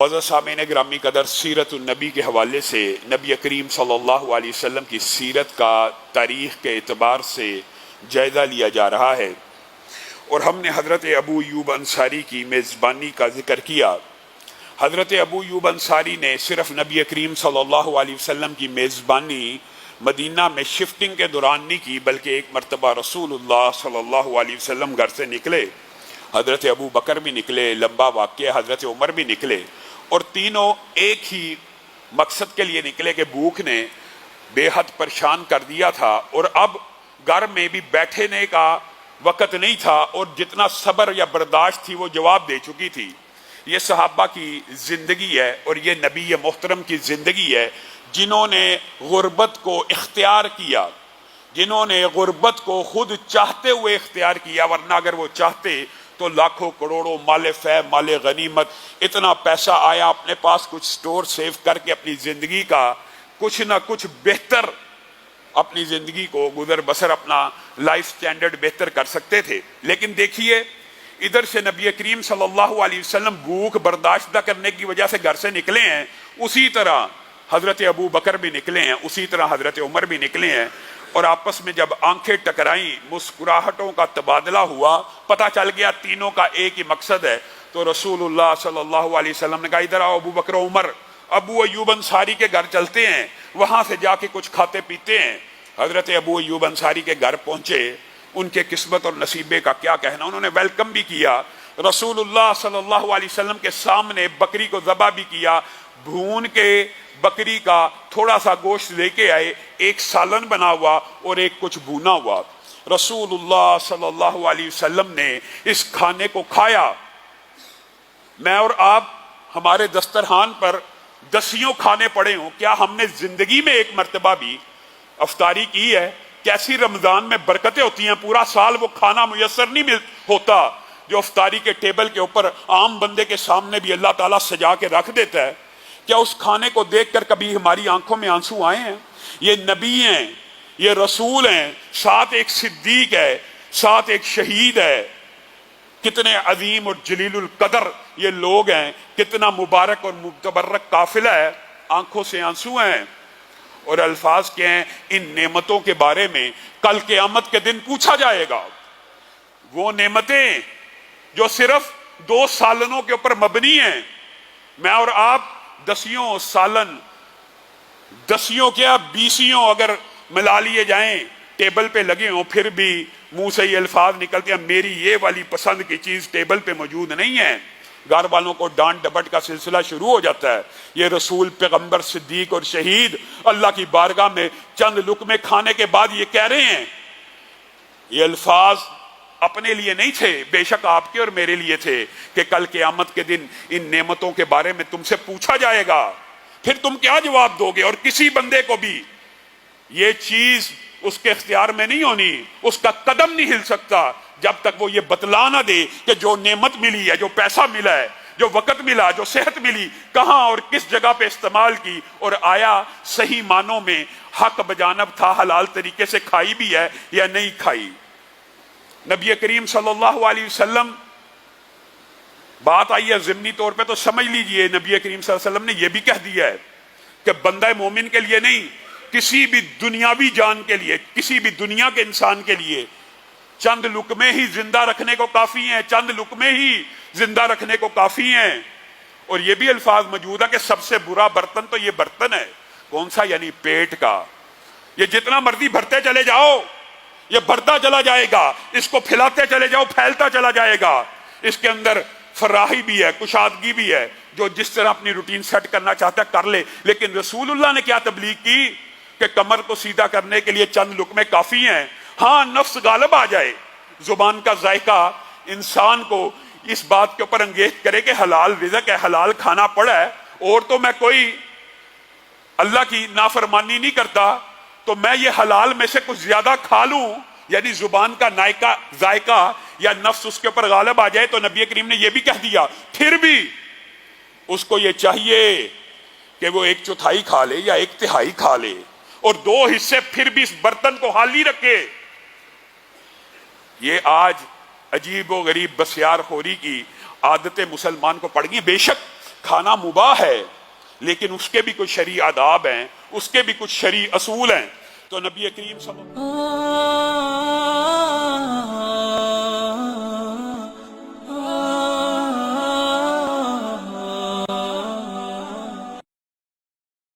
معزز سامعین گرامی قدر، سیرت النبی کے حوالے سے نبی کریم صلی اللہ علیہ وسلم کی سیرت کا تاریخ کے اعتبار سے جائزہ لیا جا رہا ہے، اور ہم نے حضرت ابو ایوب انصاری کی میزبانی کا ذکر کیا۔ حضرت ابو ایوب انصاری نے صرف نبی کریم صلی اللہ علیہ وسلم کی میزبانی مدینہ میں شفٹنگ کے دوران نہیں کی، بلکہ ایک مرتبہ رسول اللہ صلی اللہ علیہ وسلم گھر سے نکلے، حضرت ابو بکر بھی نکلے، لمبا واقعہ، حضرت عمر بھی نکلے، اور تینوں ایک ہی مقصد کے لیے نکلے کہ بھوک نے بے حد پریشان کر دیا تھا، اور اب گھر میں بھی بیٹھنے کا وقت نہیں تھا، اور جتنا صبر یا برداشت تھی وہ جواب دے چکی تھی۔ یہ صحابہ کی زندگی ہے، اور یہ نبی محترم کی زندگی ہے، جنہوں نے غربت کو اختیار کیا، جنہوں نے غربت کو خود چاہتے ہوئے اختیار کیا، ورنہ اگر وہ چاہتے تو لاکھوں کروڑوں مال فہ مال غنیمت، اتنا پیسہ آیا اپنے پاس، کچھ سٹور سیو کر کے اپنی زندگی کا کچھ نہ کچھ بہتر، اپنی زندگی کو گزر بسر، اپنا لائف سٹینڈرڈ بہتر کر سکتے تھے۔ لیکن دیکھیے، ادھر سے نبی کریم صلی اللہ علیہ وسلم بھوک برداشت نہ کرنے کی وجہ سے گھر سے نکلے ہیں، اسی طرح حضرت ابو بکر بھی نکلے ہیں، اسی طرح حضرت عمر بھی نکلے ہیں، اور آپس میں جب آنکھیں ٹکرائیں، مسکراہٹوں کا تبادلہ ہوا، پتہ چل گیا تینوں کا ایک ہی مقصد ہے، تو رسول اللہ صلی اللہ علیہ وسلم نے کہا ادھر آؤ ابو بکر و عمر، ابو ایوب انصاری کے گھر چلتے ہیں، وہاں سے جا کے کچھ کھاتے پیتے ہیں۔ حضرت ابو ایوب انصاری کے گھر پہنچے، ان کے قسمت اور نصیبے کا کیا کہنا، انہوں نے ویلکم بھی کیا، رسول اللہ صلی اللہ علیہ وسلم کے سامنے بکری کو ذبح بھی کیا، بھون کے بکری کا تھوڑا سا گوشت لے کے آئے، ایک سالن بنا ہوا اور ایک کچھ بھونا ہوا۔ رسول اللہ صلی اللہ علیہ وسلم نے اس کھانے کو کھایا۔ میں اور آپ، ہمارے دسترخوان پر دسیوں کھانے پڑے ہوں، کیا ہم نے زندگی میں ایک مرتبہ بھی افطاری کی ہے؟ کیسی رمضان میں برکتیں ہوتی ہیں، پورا سال وہ کھانا میسر نہیں ہوتا جو افطاری کے ٹیبل کے اوپر عام بندے کے سامنے بھی اللہ تعالیٰ سجا کے رکھ دیتا ہے۔ کیا اس کھانے کو دیکھ کر کبھی ہماری آنکھوں میں آنسو آئے ہیں؟ یہ نبی ہیں، یہ رسول ہیں، ساتھ ایک صدیق ہے، ساتھ ایک شہید ہے، کتنے عظیم اور جلیل القدر یہ لوگ ہیں، کتنا مبارک اور متبرک قافلہ ہے، آنکھوں سے آنسو ہیں۔ اور الفاظ کے ہیں، ان نعمتوں کے بارے میں کل قیامت کے دن پوچھا جائے گا۔ وہ نعمتیں جو صرف 2 سالنوں کے اوپر مبنی ہیں، میں اور آپ دسیوں سالن، دسیوں کیا 20 اگر ملا لیے جائیں ٹیبل پہ لگے ہوں، پھر بھی منہ سے یہ الفاظ نکلتے ہیں میری یہ والی پسند کی چیز ٹیبل پہ موجود نہیں ہے، گھر والوں کو ڈانٹ ڈپٹ کا سلسلہ شروع ہو جاتا ہے۔ یہ رسول، پیغمبر، صدیق اور شہید اللہ کی بارگاہ میں چند لقمے کھانے کے بعد یہ کہہ رہے ہیں، یہ الفاظ اپنے لیے نہیں تھے، بے شک آپ کے اور میرے لیے تھے، کہ کل قیامت کے دن ان نعمتوں کے بارے میں تم سے پوچھا جائے گا، پھر تم کیا جواب دو گے؟ اور کسی بندے کو بھی یہ چیز اس کے اختیار میں نہیں ہونی، اس کا قدم نہیں ہل سکتا جب تک وہ یہ بتلا نہ دے کہ جو نعمت ملی ہے، جو پیسہ ملا ہے، جو وقت ملا، جو صحت ملی، کہاں اور کس جگہ پہ استعمال کی، اور آیا صحیح معنوں میں حق بجانب تھا، حلال طریقے سے کھائی بھی ہے یا نہیں کھائی۔ نبی کریم صلی اللہ علیہ وسلم، بات آئی ہے ضمنی طور پہ تو سمجھ لیجئے، نبی کریم صلی اللہ علیہ وسلم نے یہ بھی کہہ دیا ہے کہ بندہ مومن کے لیے نہیں، کسی بھی دنیاوی جان کے لیے، کسی بھی دنیا کے انسان کے لیے چند لقمے ہی زندہ رکھنے کو کافی ہیں، چند لقمے ہی زندہ رکھنے کو کافی ہیں۔ اور یہ بھی الفاظ موجود ہے کہ سب سے برا برتن تو یہ برتن ہے، کون سا؟ یعنی پیٹ کا۔ یہ جتنا مرضی بھرتے چلے جاؤ، یہ بڑھتا چلا جائے گا، اس کو پھیلاتے چلے جاؤ، پھیلتا چلا جائے گا۔ اس کے اندر فراہی بھی ہے، کشادگی بھی ہے، جو جس طرح اپنی روٹین سیٹ کرنا چاہتا ہے کر لے۔ لیکن رسول اللہ نے کیا تبلیغ کی کہ کمر کو سیدھا کرنے کے لیے چند لقمے کافی ہیں۔ ہاں، نفس غالب آ جائے، زبان کا ذائقہ انسان کو اس بات کے اوپر انگیز کرے کہ حلال رزق ہے، حلال کھانا پڑا ہے، اور تو میں کوئی اللہ کی نافرمانی نہیں کرتا، تو میں یہ حلال میں سے کچھ زیادہ کھا لوں، یعنی زبان کا ذائقہ یا نفس اس کے اوپر غالب آ جائے، تو نبی کریم نے یہ بھی کہہ دیا، پھر بھی اس کو یہ چاہیے کہ وہ 1/4 کھا لے یا 1/3 کھا لے، اور 2 حصے پھر بھی اس برتن کو خالی رکھے۔ یہ آج عجیب و غریب بسیار خوری کی عادتیں مسلمان کو پڑ گئی۔ بے شک کھانا مباح ہے لیکن اس کے بھی کچھ شرعی آداب ہیں، اس کے بھی کچھ شرعی اصول ہیں، تو نبی کریم صلی اللہ